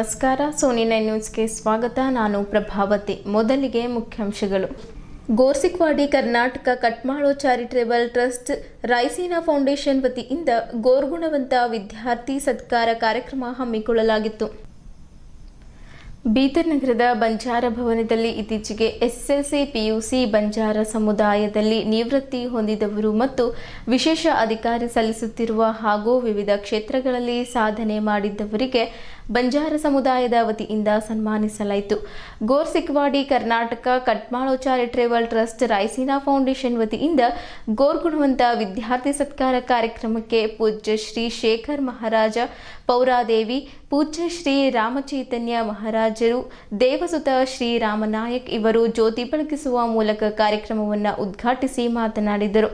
ನಮಸ್ಕಾರ, ಸೋನಿ 9 ನ್ಯೂಸ್ಗೆ ಸ್ವಾಗತ. ನಾನು ಪ್ರಭಾವತಿ. ಮೊದಲಿಗೆ ಮುಖ್ಯಾಂಶಗಳು. ಗೋರ್ಸಿಕ್ವಾಡಿ ಕರ್ನಾಟಕ ಕಟ್ಮಾಳೋ ಚಾರಿಟೇಬಲ್ ಟ್ರಸ್ಟ್ ರಾಯ್ಸಿನಾ ಫೌಂಡೇಶನ್ ವತಿಯಿಂದ ಗೋರ್ಗುಣವಂತ ವಿದ್ಯಾರ್ಥಿ ಸತ್ಕಾರ ಕಾರ್ಯಕ್ರಮ ಹಮ್ಮಿಕೊಳ್ಳಲಾಗಿತ್ತು. ಬೀದರ್ ನಗರದ ಬಂಜಾರ ಭವನದಲ್ಲಿ ಇತ್ತೀಚೆಗೆ ಎಸ್ಎಸ್ಎಲ್ಸಿ ಪಿಯುಸಿ ಬಂಜಾರ ಸಮುದಾಯದಲ್ಲಿ ನಿವೃತ್ತಿ ಹೊಂದಿದವರು ಮತ್ತು ವಿಶೇಷ ಅಧಿಕಾರಿ ಸಲ್ಲಿಸುತ್ತಿರುವ ಹಾಗೂ ವಿವಿಧ ಕ್ಷೇತ್ರಗಳಲ್ಲಿ ಸಾಧನೆ ಮಾಡಿದ್ದವರಿಗೆ ಬಂಜಾರ ಸಮುದಾಯದ ವತಿಯಿಂದ ಸನ್ಮಾನಿಸಲಾಯಿತು. ಗೋರ್ಸಿಕ್ವಾಡಿ ಕರ್ನಾಟಕ ಕಟ್ಮಾಳೋ ಚಾರಿಟೇಬಲ್ ಟ್ರಸ್ಟ್ ರಾಯ್ಸಿನಾ ಫೌಂಡೇಶನ್ ವತಿಯಿಂದ ಗೋರ್ಗುಣವಂತ ವಿದ್ಯಾರ್ಥಿ ಸತ್ಕಾರ ಕಾರ್ಯಕ್ರಮಕ್ಕೆ ಪೂಜ್ಯ ಶ್ರೀ ಶೇಖರ್ ಮಹಾರಾಜ ಪೌರಾದೇವಿ, ಪೂಜ್ಯ ಶ್ರೀ ರಾಮಚೈತನ್ಯ ಮಹಾರಾಜರು, ದೇವಸುತ ಶ್ರೀ ರಾಮನಾಯಕ್ ಇವರು ಜ್ಯೋತಿ ಬೆಳಗಿಸುವ ಮೂಲಕ ಕಾರ್ಯಕ್ರಮವನ್ನು ಉದ್ಘಾಟಿಸಿ ಮಾತನಾಡಿದರು.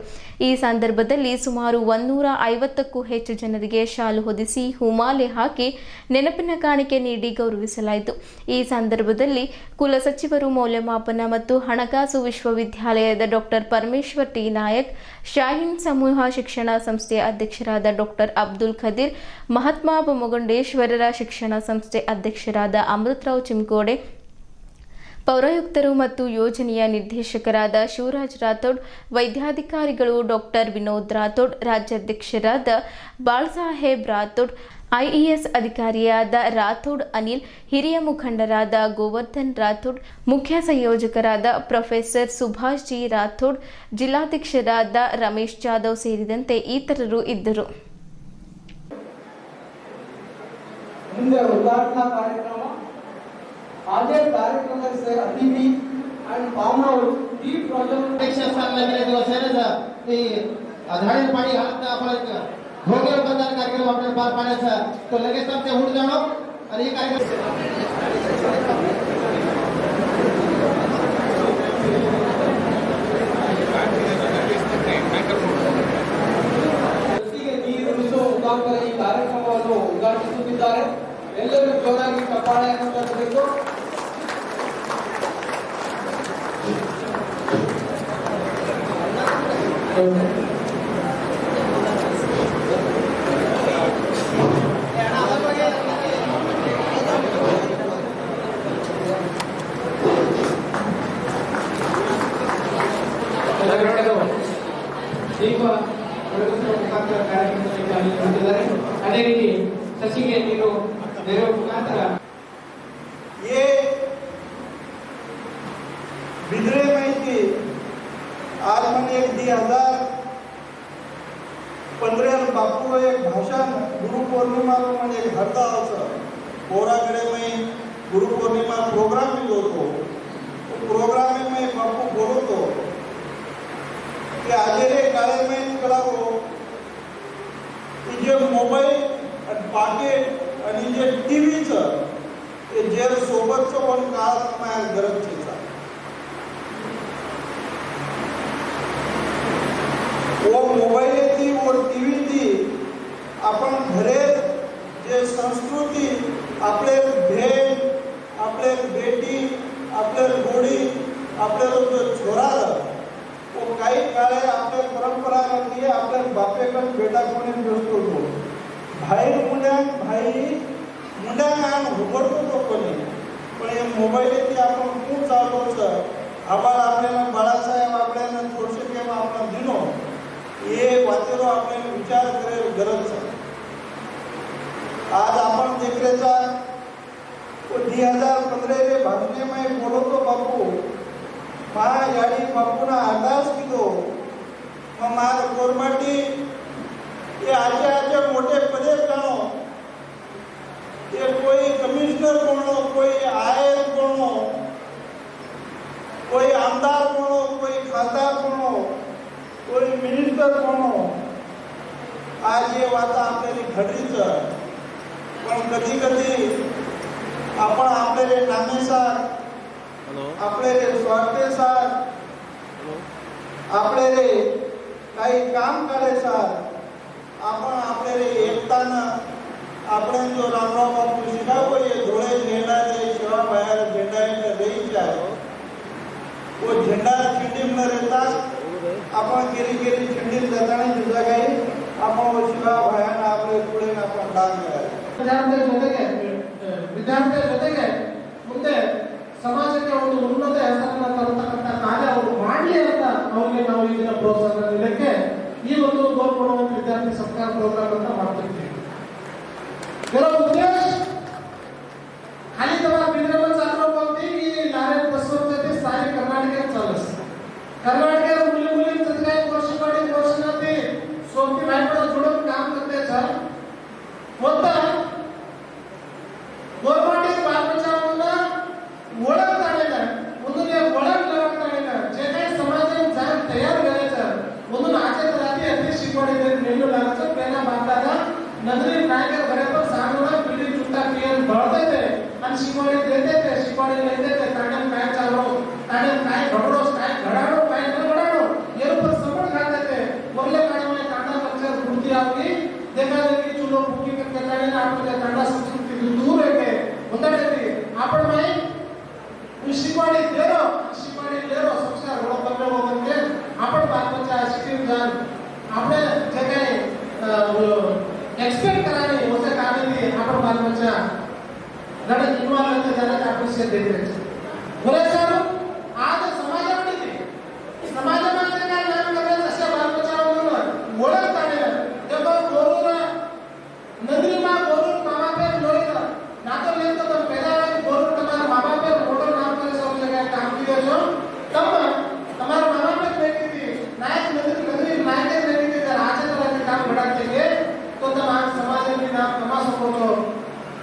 ಈ ಸಂದರ್ಭದಲ್ಲಿ ಸುಮಾರು 150ಕ್ಕೂ ಹೆಚ್ಚು ಜನರಿಗೆ ಶಾಲು ಹೊದಿಸಿ ಹೂಮಾಲೆ ಹಾಕಿ ನೆನಪಿನ ಕಾಣಿಕೆ ನೀಡಿ ಗೌರವಿಸಲಾಯಿತು. ಈ ಸಂದರ್ಭದಲ್ಲಿ ಕುಲಸಚಿವರು, ಮೌಲ್ಯಮಾಪನ ಮತ್ತು ಹಣಕಾಸು ವಿಶ್ವವಿದ್ಯಾಲಯದ ಡಾಕ್ಟರ್ ಪರಮೇಶ್ವರ್ ಟಿ ನಾಯಕ್, ಶಾಹೀನ್ ಸಮೂಹ ಶಿಕ್ಷಣ ಸಂಸ್ಥೆಯ ಅಧ್ಯಕ್ಷರಾದ ಡಾಕ್ಟರ್ ಅಬ್ದುಲ್ ಖದೀರ್, ಮಹಾತ್ಮ ಬೊಮ್ಮಗೊಂಡೇಶ್ವರರ ಶಿಕ್ಷಣ ಸಂಸ್ಥೆ ಅಧ್ಯಕ್ಷರಾದ ಅಮೃತರಾವ್ ಚಿಮ್ಕೋಡೆ, ಪೌರಾಯುಕ್ತರು ಮತ್ತು ಯೋಜನೆಯ ನಿರ್ದೇಶಕರಾದ ಶಿವರಾಜ್ ರಾಥೋಡ್, ವೈದ್ಯಾಧಿಕಾರಿಗಳು ಡಾಕ್ಟರ್ ವಿನೋದ್ ರಾಥೋಡ್, ರಾಜ್ಯಾಧ್ಯಕ್ಷರಾದ ಬಾಳಸಾಹೇಬ್ ರಾಥೋಡ್, ಐಎಎಸ್ ಅಧಿಕಾರಿಯಾದ ರಾಥೋಡ್ ಅನಿಲ್, ಹಿರಿಯ ಮುಖಂಡರಾದ ಗೋವರ್ಧನ್ ರಾಥೋಡ್, ಮುಖ್ಯ ಸಂಯೋಜಕರಾದ ಪ್ರೊಫೆಸರ್ ಸುಭಾಷ್ ಜಿ ರಾಥೋಡ್, ಜಿಲ್ಲಾಧ್ಯಕ್ಷರಾದ ರಮೇಶ್ ಜಾಧವ್ ಸೇರಿದಂತೆ ಇತರರು ಇದ್ದರು. आगे कार्यक्रम से अतिथि एंड फार्म हाउस ಈ ಪ್ರಾಜೆಕ್ಟ್ लगे दिवस है ना ते आधारित पाणी हालत आपण भोगे बंधन कार्यक्रम आपण पार पाण्याचा तो लगेच आमचे हुड जाणो आणि हे कार्यक्रम ಈ ಕಾರ್ಯಕ್ರಮವನ್ನು ಉದ್ಘಾಟಿಸುತ್ತಿದ್ದಾರೆ. ಎಲ್ಲರೂ ಜೋರಾಗಿ ಚಪ್ಪಾಳೆಯನ್ನು ತಟ್ಟಬೇಕು. ಅದೇ ರೀತಿ ಸಸಿಗೆ ನೀರು ನೆರವು ಮುಖಾಂತರ ये बिदरे में थी आज मैंने 2015 बापू एक भाषण गुरु पौर्णिमा में एक हरता पोराकडे में गुरु पौर्णिमा प्रोग्राम भी होतो प्रोग्राम में बापू बोलतो कि आज काळे में करावो जे मोबाईल आणि पाकिट आणि जे टीव्हीचं जे सोबतचं पण काळ माझ्या गरजेचा वो मोबाईल ती वो टीव्ही ती आपण घरे जे संस्कृती आपले भेट आपले बेटी आपले गोडी आपले छोरा वो काही काळे आपल्या परंपरा मध्ये आपल्या बापेकडे बेटा कोणी भेटतो भाई मुंड्या भाई मुंड्या उघडतो तो कोणी पण हे मोबाईल आपण खूप चालवतो आम्हाला आपल्याला बाळासाहेब आपल्याला थोडसे केव्हा आपण दिनो हे वाचलो आपल्याला विचार करे गरज आज आपण देखरेचा 2015 रे भाषणे में बोलतो बापू मां याडी बापूना आकाश किदो मार कोरमाटी ये आजे मोटे पदे जाणो ये कोई कमिश्नर बनो कोई आईएएस बनो कोई आमदार बनो कोई खासदार बनो कोई मिनिस्टर बनो आज ये वाता आपल्याला घडलीच पण कधी कधी आपण आपले नामेसार आपले स्वार्थेसार आपले काही काम करायसार आपण आपले एकताना आपण जो रामराव बापू शिकागो ये धोळे झेंडा दे शिवा बाहेर झेंडा देई जाय वो झेंडा खिंडी में रहता आपण गेली खिंडी जाताना दिसला काही आपण शिवा बाहेर आपले पुढे आपण दान करायचं त्यानंतर जೊತೆಗೆ ವಿದ್ಯಾರ್ಥಿಯ ಜೊತೆಗೆ ಮುಂದೆ ಸಮಾಜಕ್ಕೆ ಒಂದು ಉನ್ನತ ಹೆಸರನ್ನು ತರತಕ್ಕಂಥ ಕಾರ್ಯ ಅವರು ಮಾಡಲಿ ಅಂತ ಅವರಿಗೆ ನಾವು ಈಗಿನ ಪ್ರೋತ್ಸಾಹ ನೀಡಕ್ಕೆ ಈ ಒಂದು ಗೋಲ್ಕೊಡುವಂತ ವಿದ್ಯಾರ್ಥಿ ಸತ್ಕಾರ ಪ್ರೋಗ್ರಾಮ್ ಅಂತ ಮಾಡ್ತಿರ್ತೀವಿ. मेरा उद्देश्य खाली तुम्हाला बिंद्रावर चालू होती की नारायण बसवंत ते स्थानिक कर्नाटकात चालस कर्नाटकात मुली मुलींचं काही वर्षामध्ये सोबती बायकोला जोडून काम करते सर होता गवर्नमेंट बालबचावाला ओळख काढायला म्हणून या ओळख काढायला जे काही समाजाने जाण तयार करायचं म्हणून आजच्या रात्री अति शिकवणी नेमू लागायचं पहिला बांधला नगरी नायकर बऱ्यापैकी सांगून पिढी चुकता क्रिया बळते ते आणि शिकवणी देते ते शिकवणी देते ते ताण्यात काय चाललो ताण्यात काय घडलो काय घडाडो काय न घडाडो ये ऊपर समझ खाते ते बोलले काढणे कांदा पक्षात कृती आवी देखा देखी चुलो फुकी करके काढणे आपण त्या कांदा संस्कृती दूर येते होता ते आपण नाही शिकवणी देरो संस्कार रोड पकडलो म्हणजे आपण बालपणच्या शिकून जाण आपले जे काही एक्सपेक्ट कराने होते कामे आपण बालबच्चा लढत इन्वॉल्व झाला आपण से देते बोले सर आज समाजामध्ये काय नाम करायचं अशा बालबच्चावर ओळख काढायला तेव्हा गोरूला नदीमा गोरू मामा पे लोईला नातो लेतो तर पेदा गोरू तुम्हारा मामा पे फोटो नाम करे सब जगह काम किया जो तब तुम्हारा मामा पे देखी थी नायक नदी नायक देखी थी आज तरह के काम बढ़ाते हैं तो तमाम समाजाने नाम तमाशा होतो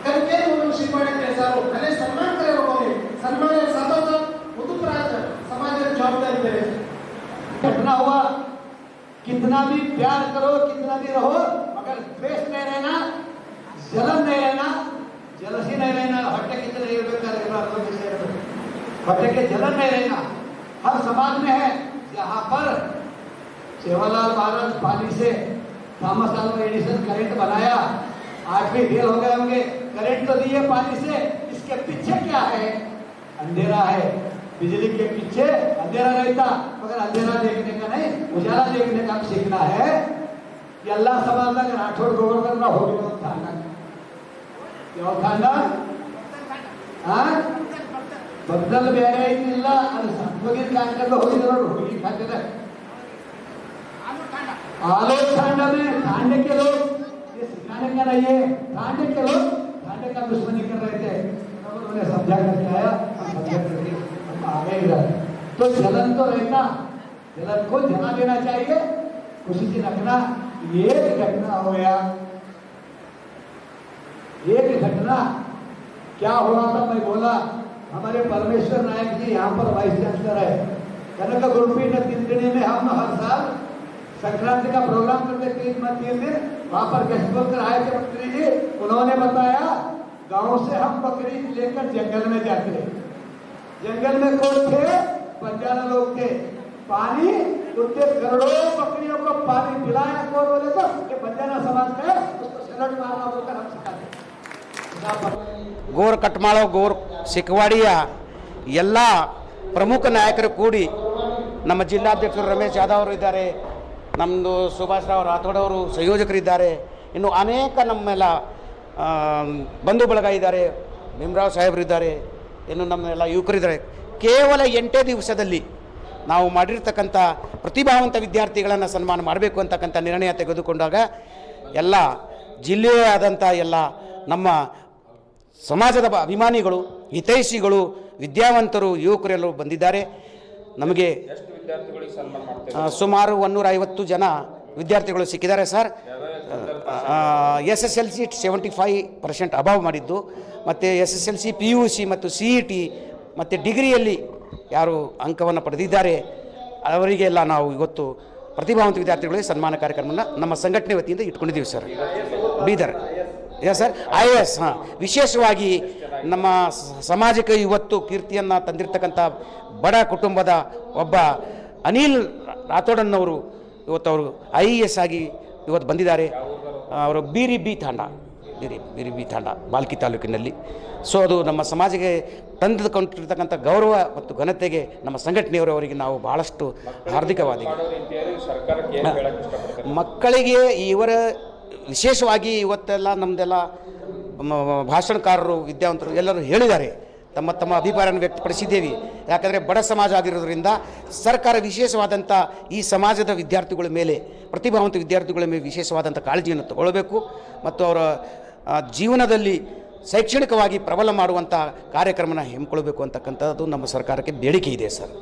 कारण के म्हणून शिकवणे देसारो आणि सन्मान करे लोकांनी सन्मान साधवतो उतुप्राज समाजाची जबाबदारी दे घटना हुआ कितना भी प्यार करो कितना भी रहो मगर द्वेष नहीं रहना जलन नहीं रहना जलसी नहीं रहना हट्टे कितने हट्टे के जलन नहीं रहना हर समाज में है यहाँ पर सेवालाल महाराज पानी से थॉमस अल्वा एडिसन करंट बनाया आज भी फेल हो गए होंगे करंट तो दिए पानी से इसके पीछे क्या है अंधेरा है बिजली के पीछे अंधेरा रहता मगर अंधेरा देखने का नहीं उजाला देखने का सीखना है कि अल्लाह समाज का राठौड़ गवर्नर ना होगी तो क्या खाना हाँ बदल ಬೇರೆ ಇಲ್ಲ ಅದು ಸಂಪಗಿನ ಕಾಂಕದ ಹೋಗಿದ್ರು ಹೋಗಿ खाते आलो ठांडा में ठांडे के लोग ये सिखाने का नहीं है ठांडे के लोग ठांडे का दुश्मनी कर रहे थे उन्होंने समझा करके आया हम समझा करके हम आगे इधर तो जलन तो रहता जलन को जला देना चाहिए खुशी से रखना एक घटना हो गया एक घटना क्या हुआ था मैं बोला हमारे परमेश्वर नायक जी यहाँ पर वाइस चांसलर है कनक गुरुपीठ तिलकनी में हम हर साल संक्रांति का प्रोग्राम करते 3 दिन वहां पर गेस्ट बोलकर आए थे मंत्री जी उन्होंने बताया गांव से हम बकरी लेकर जंगल में जाते जंगल में कौन थे बंजारा लोग थे पानी उतने करोड़ों बकरियों को पानी पिलाया कौन बोले तो ये बंजारा समाज का है उसको सलट मारना बोलकर हम सिखाते ಗೋರ್ ಕಟ್ಮಾಳೋ ಗೋರ್ ಸಿಕ್ವಾಡಿಯ ಎಲ್ಲ ಪ್ರಮುಖ ನಾಯಕರು ಕೂಡಿ ನಮ್ಮ ಜಿಲ್ಲಾಧ್ಯಕ್ಷರು ರಮೇಶ್ ಯಾದವ್ ಅವರು ಇದ್ದಾರೆ ನಮ್ಮದು ಸುಭಾಷ್ ರಾವ್ ರಾಥೋಡ್ ಅವರು ಸಂಯೋಜಕರಿದ್ದಾರೆ ಇನ್ನು ಅನೇಕ ನಮ್ಮೆಲ್ಲ ಬಂಧು ಬಳಗ ಇದ್ದಾರೆ ಭೀಮರಾವ್ ಸಾಹೇಬರಿದ್ದಾರೆ ಇನ್ನು ನಮ್ಮೆಲ್ಲ ಯುವಕರಿದ್ದಾರೆ ಕೇವಲ 8 ದಿವಸದಲ್ಲಿ ನಾವು ಮಾಡಿರ್ತಕ್ಕಂಥ ಪ್ರತಿಭಾವಂತ ವಿದ್ಯಾರ್ಥಿಗಳನ್ನು ಸನ್ಮಾನ ಮಾಡಬೇಕು ಅಂತಕ್ಕಂಥ ನಿರ್ಣಯ ತೆಗೆದುಕೊಂಡಾಗ ಎಲ್ಲ ಜಿಲ್ಲೆಯಾದಂಥ ಎಲ್ಲ ನಮ್ಮ ಸಮಾಜದ ಅಭಿಮಾನಿಗಳು ಹಿತೈಷಿಗಳು ವಿದ್ಯಾವಂತರು ಯುವಕರೆಲ್ಲರೂ ಬಂದಿದ್ದಾರೆ ನಮಗೆ ಸುಮಾರು 150 ಜನ ವಿದ್ಯಾರ್ಥಿಗಳು ಸಿಕ್ಕಿದ್ದಾರೆ ಸರ್ SSLC 75% ಅಬಾವ್ ಮಾಡಿದ್ದು ಮತ್ತು SSLC PUC ಮತ್ತು CET ಮತ್ತು ಡಿಗ್ರಿಯಲ್ಲಿ ಯಾರು ಅಂಕವನ್ನು ಪಡೆದಿದ್ದಾರೆ ಅವರಿಗೆಲ್ಲ ನಾವು ಇವತ್ತು ಪ್ರತಿಭಾವಂತ ವಿದ್ಯಾರ್ಥಿಗಳಿಗೆ ಸನ್ಮಾನ ಕಾರ್ಯಕ್ರಮವನ್ನು ನಮ್ಮ ಸಂಘಟನೆ ವತಿಯಿಂದ ಇಟ್ಕೊಂಡಿದ್ದೀವಿ ಸರ್ ಬೀದರ್ ಸರ್ IAS ಹಾಂ ವಿಶೇಷವಾಗಿ ನಮ್ಮ ಸಮಾಜಕ್ಕೆ ಇವತ್ತು ಕೀರ್ತಿಯನ್ನು ತಂದಿರತಕ್ಕಂಥ ಬಡ ಕುಟುಂಬದ ಒಬ್ಬ ಅನಿಲ್ ರಾಥೋಡನ್ನವರು ಇವತ್ತು ಅವರು IAS ಆಗಿ ಇವತ್ತು ಬಂದಿದ್ದಾರೆ ಅವರು ಬೀರಿಬಿ ತಾಂಡ ಬಾಲ್ಕಿ ತಾಲೂಕಿನಲ್ಲಿ ಸೊ ಅದು ನಮ್ಮ ಸಮಾಜಕ್ಕೆ ತಂದುಕೊಂಡಿರ್ತಕ್ಕಂಥ ಗೌರವ ಮತ್ತು ಘನತೆಗೆ ನಮ್ಮ ಸಂಘಟನೆಯವರು ಅವರಿಗೆ ನಾವು ಬಹಳಷ್ಟು ಹಾರ್ದಿಕವಾದಿಗಳು ಮಕ್ಕಳಿಗೆ ಇವರ ವಿಶೇಷವಾಗಿ ಇವತ್ತೆಲ್ಲ ನಮ್ಮದೆಲ್ಲ ಭಾಷಣಕಾರರು ವಿದ್ಯಾವಂತರು ಎಲ್ಲರೂ ಹೇಳಿದ್ದಾರೆ, ತಮ್ಮ ತಮ್ಮ ಅಭಿಪ್ರಾಯವನ್ನು ವ್ಯಕ್ತಪಡಿಸಿದ್ದೇವೆ. ಯಾಕಂದರೆ ಬಡ ಸಮಾಜ ಆಗಿರೋದ್ರಿಂದ ಸರ್ಕಾರ ವಿಶೇಷವಾದಂಥ ಈ ಸಮಾಜದ ವಿದ್ಯಾರ್ಥಿಗಳ ಮೇಲೆ, ಪ್ರತಿಭಾವಂತ ವಿದ್ಯಾರ್ಥಿಗಳ ಮೇಲೆ ವಿಶೇಷವಾದಂಥ ಕಾಳಜಿಯನ್ನು ತಗೊಳ್ಬೇಕು ಮತ್ತು ಅವರ ಜೀವನದಲ್ಲಿ ಶೈಕ್ಷಣಿಕವಾಗಿ ಪ್ರಬಲ ಮಾಡುವಂಥ ಕಾರ್ಯಕ್ರಮನ ಹಮ್ಮಿಕೊಳ್ಬೇಕು ಅಂತಕ್ಕಂಥದ್ದು ನಮ್ಮ ಸರ್ಕಾರಕ್ಕೆ ಬೇಡಿಕೆ ಇದೆ ಸರ್.